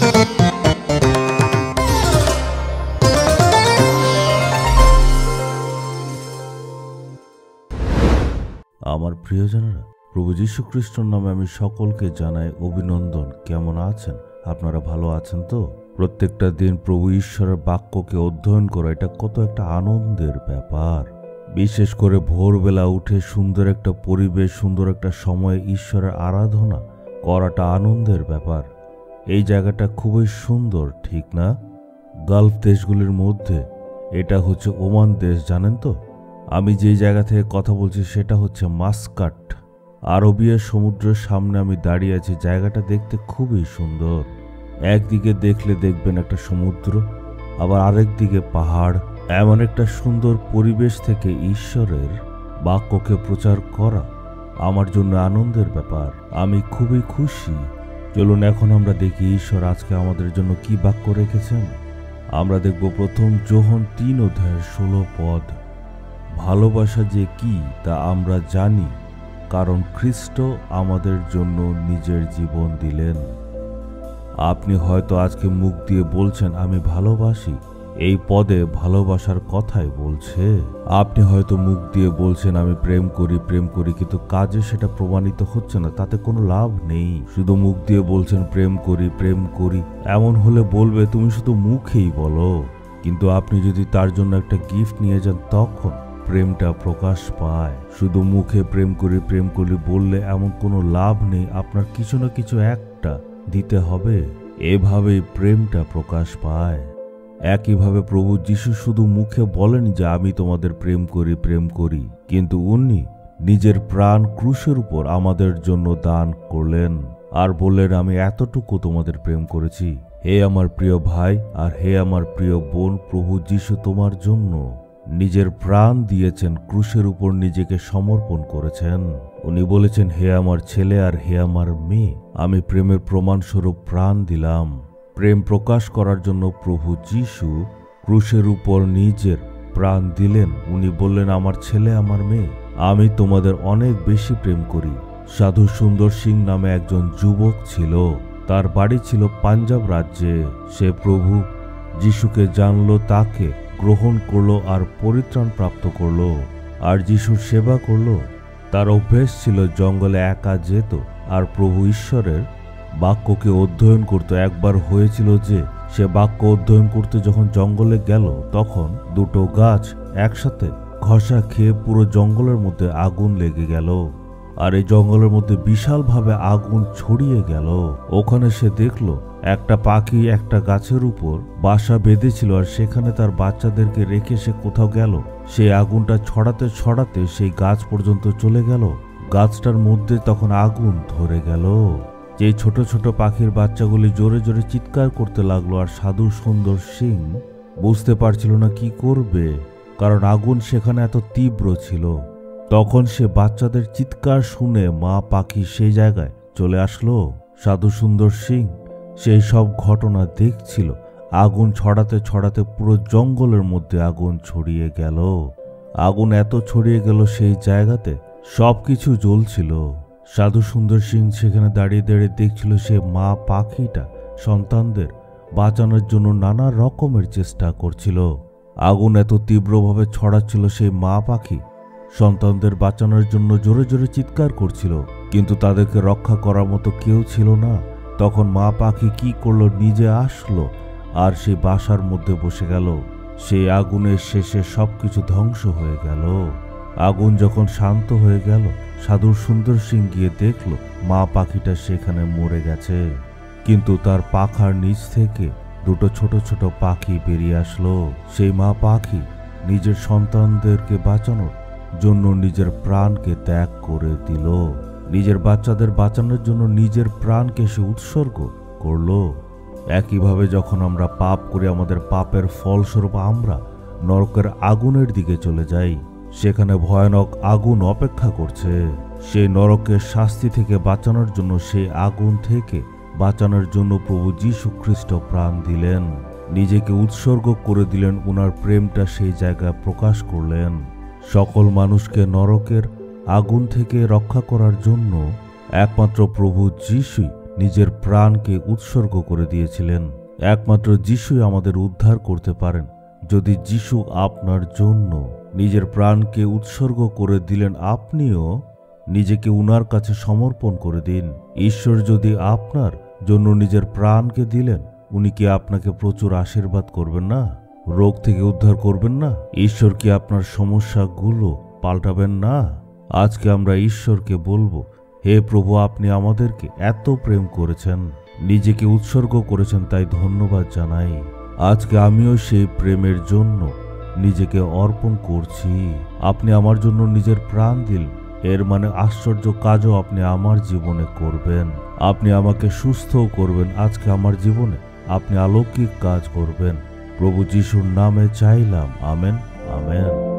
আমার প্রিয়জনেরা, প্রভু যীশু খ্রিস্টর নামে আমি সকলকে জানাই অভিনন্দন। কেমন আছেন আপনারা? ভালো আছেন তো? প্রত্যেকটা দিন প্রভু ঈশ্বরের বাক্যকে অধ্যয়ন করা এটা কত একটা আনন্দের ব্যাপার। বিশেষ করে ভোরবেলা উঠে সুন্দর একটা পরিবেশ, সুন্দর একটা সময় ঈশ্বরের আরাধনা করাটা আনন্দের ব্যাপার। এই জায়গাটা খুবই সুন্দর, ঠিক না? গালফ দেশগুলির মধ্যে এটা হচ্ছে ওমান দেশ, জানেন তো? আমি যে জায়গা থেকে কথা বলছি সেটা হচ্ছে মাস্কাট। আরবিয়া সমুদ্রের সামনে আমি দাঁড়িয়ে আছি। জায়গাটা দেখতে খুবই সুন্দর। একদিকে দেখলে দেখবেন একটা সমুদ্র, আবার আরেক দিকে পাহাড়। এমন একটা সুন্দর পরিবেশ থেকে ঈশ্বরের বাক্যকে প্রচার করা আমার জন্য আনন্দের ব্যাপার। আমি খুবই খুশি। চলুন এখন আমরা দেখি ঈশ্বর আজকে আমাদের জন্য কি বাক্য রেখেছেন। আমরা দেখব প্রথম যোহন 3:16। ভালোবাসা যে কি তা আমরা জানি, কারণ খ্রিস্ট আমাদের জন্য নিজের জীবন দিলেন। আপনি হয়তো আজকে মুখ দিয়ে বলছেন আমি ভালোবাসি, এই পদে ভালোবাসার কথাই বলছে। আপনি হয়তো মুখ দিয়ে বলছেন আমি প্রেম করি, কিন্তু কাজে সেটা প্রমাণিত হচ্ছে না, তাতে কোনো লাভ নেই। শুধু মুখ দিয়ে বলছেন প্রেম করি। এমন হলে বলবে তুমি শুধু মুখেই বলো, কিন্তু আপনি যদি তার জন্য একটা গিফট নিয়ে যান তখন প্রেমটা প্রকাশ পায়। শুধু মুখে প্রেম করি বললে এমন কোনো লাভ নেই, আপনার কিছু না কিছু একটা দিতে হবে। এভাবেই প্রেমটা প্রকাশ পায়। একইভাবে প্রভু যীশু শুধু মুখে বলেন যে আমি তোমাদের প্রেম করি, কিন্তু উনি নিজের প্রাণ ক্রুশের উপর আমাদের জন্য দান করলেন আর বললেন আমি এতটুকু তোমাদের প্রেম করেছি। হে আমার প্রিয় ভাই আর হে আমার প্রিয় বোন, প্রভু যীশু তোমার জন্য নিজের প্রাণ দিয়েছেন, ক্রুশের উপর নিজেকে সমর্পণ করেছেন। উনি বলেছেন হে আমার ছেলে আর হে আমার মেয়ে, আমি প্রেমের প্রমাণস্বরূপ প্রাণ দিলাম। প্রেম প্রকাশ করার জন্য প্রভু যীশু ক্রুশের উপর নিজের প্রাণ দিলেন। উনি বললেন আমার ছেলে আমার মেয়ে, আমি তোমাদের অনেক বেশি প্রেম করি। সাধু সুন্দর সিং নামে একজন যুবক ছিল। তার বাড়ি ছিল পাঞ্জাব রাজ্যে। সে প্রভু যীশুকে জানলো, তাকে গ্রহণ করলো আর পরিত্রাণ প্রাপ্ত করলো আর যিশুর সেবা করলো। তার অভ্যেস ছিল জঙ্গলে একা যেত আর প্রভু ঈশ্বরের বাক্যকে অধ্যয়ন করত। একবার হয়েছিল যে সে বাক্য অধ্যয়ন করতে যখন জঙ্গলে গেল, তখন দুটো গাছ একসাথে ঘষা খেয়ে পুরো জঙ্গলের মধ্যে আগুন লেগে গেল আর এই জঙ্গলের মধ্যে বিশালভাবে আগুন ছড়িয়ে গেল। ওখানে সে দেখল একটা পাখি একটা গাছের উপর বাসা বেঁধেছিল আর সেখানে তার বাচ্চাদেরকে রেখে সে কোথাও গেল। সেই আগুনটা ছড়াতে ছড়াতে সেই গাছ পর্যন্ত চলে গেল। গাছটার মধ্যে তখন আগুন ধরে গেল। যে ছোট ছোট পাখির বাচ্চাগুলি জোরে জোরে চিৎকার করতে লাগলো আর সাধু সুন্দর সিং বুঝতে পারছিল না কি করবে, কারণ আগুন সেখানে এত তীব্র ছিল। তখন সে বাচ্চাদের চিৎকার শুনে মা পাখি সেই জায়গায় চলে আসলো। সাধু সুন্দর সিং সেই সব ঘটনা দেখছিল। আগুন ছড়াতে ছড়াতে পুরো জঙ্গলের মধ্যে আগুন ছড়িয়ে গেল। আগুন এত ছড়িয়ে গেল সেই জায়গাতে সবকিছু জ্বলছিল। সাধু সুন্দর সিং সেখানে দাঁড়িয়ে দাঁড়িয়ে দেখছিল সে মা পাখিটা সন্তানদের বাঁচানোর জন্য নানা রকমের চেষ্টা করছিল। আগুন এত তীব্রভাবে ছড়াচ্ছিল, সেই মা পাখি সন্তানদের বাঁচানোর জন্য জোরে জোরে চিৎকার করছিল, কিন্তু তাদেরকে রক্ষা করার মতো কেউ ছিল না। তখন মা পাখি কি করলো, নিজে আসলো আর সেই বাসার মধ্যে বসে গেল। সেই আগুনের শেষে সবকিছু ধ্বংস হয়ে গেল। আগুন যখন শান্ত হয়ে গেল, সাধু সুন্দর সিং গিয়ে দেখল মা পাখিটা সেখানে মরে গেছে, কিন্তু তার পাখার নিচ থেকে দুটো ছোট ছোট পাখি বেরিয়ে আসলো। সেই মা পাখি নিজের সন্তানদেরকে বাঁচানোর জন্য নিজের প্রাণকে ত্যাগ করে দিল। নিজের বাচ্চাদের বাঁচানোর জন্য নিজের প্রাণকে সে উৎসর্গ করলো। একইভাবে যখন আমরা পাপ করি, আমাদের পাপের ফলস্বরূপ আমরা নরকের আগুনের দিকে চলে যাই। সেখানে ভয়ানক আগুন অপেক্ষা করছে। সেই নরকের শাস্তি থেকে বাঁচানোর জন্য, সেই আগুন থেকে বাঁচানোর জন্য প্রভু যীশু খ্রিস্ট প্রাণ দিলেন, নিজেকে উৎসর্গ করে দিলেন। উনার প্রেমটা সেই জায়গায় প্রকাশ করলেন। সকল মানুষকে নরকের আগুন থেকে রক্ষা করার জন্য একমাত্র প্রভু যীশুই নিজের প্রাণকে উৎসর্গ করে দিয়েছিলেন। একমাত্র যিশুই আমাদের উদ্ধার করতে পারেন। যদি যিশু আপনার জন্য নিজের প্রাণকে উৎসর্গ করে দিলেন, আপনিও নিজেকে উনার কাছে সমর্পণ করে দিন। ঈশ্বর যদি আপনার জন্য নিজের প্রাণকে দিলেন, উনি কি আপনাকে প্রচুর আশীর্বাদ করবেন না? রোগ থেকে উদ্ধার করবেন না? ঈশ্বর কি আপনার সমস্যাগুলো পাল্টাবেন না? আজকে আমরা ঈশ্বরকে বলবো, হে প্রভু, আপনি আমাদেরকে এত প্রেম করেছেন, নিজেকে উৎসর্গ করেছেন, তাই ধন্যবাদ জানাই। আজকে আমিও সেই প্রেমের জন্য নিজেকে অর্পণ করছি। আপনি আমার জন্য নিজের প্রাণ দিলেন, এর মানে আশ্চর্য কাজও আপনি আমার জীবনে করবেন। আপনি আমাকে সুস্থও করবেন। আজকে আমার জীবনে আপনি অলৌকিক কাজ করবেন। প্রভু যিশুর নামে চাইলাম, আমেন, আমেন।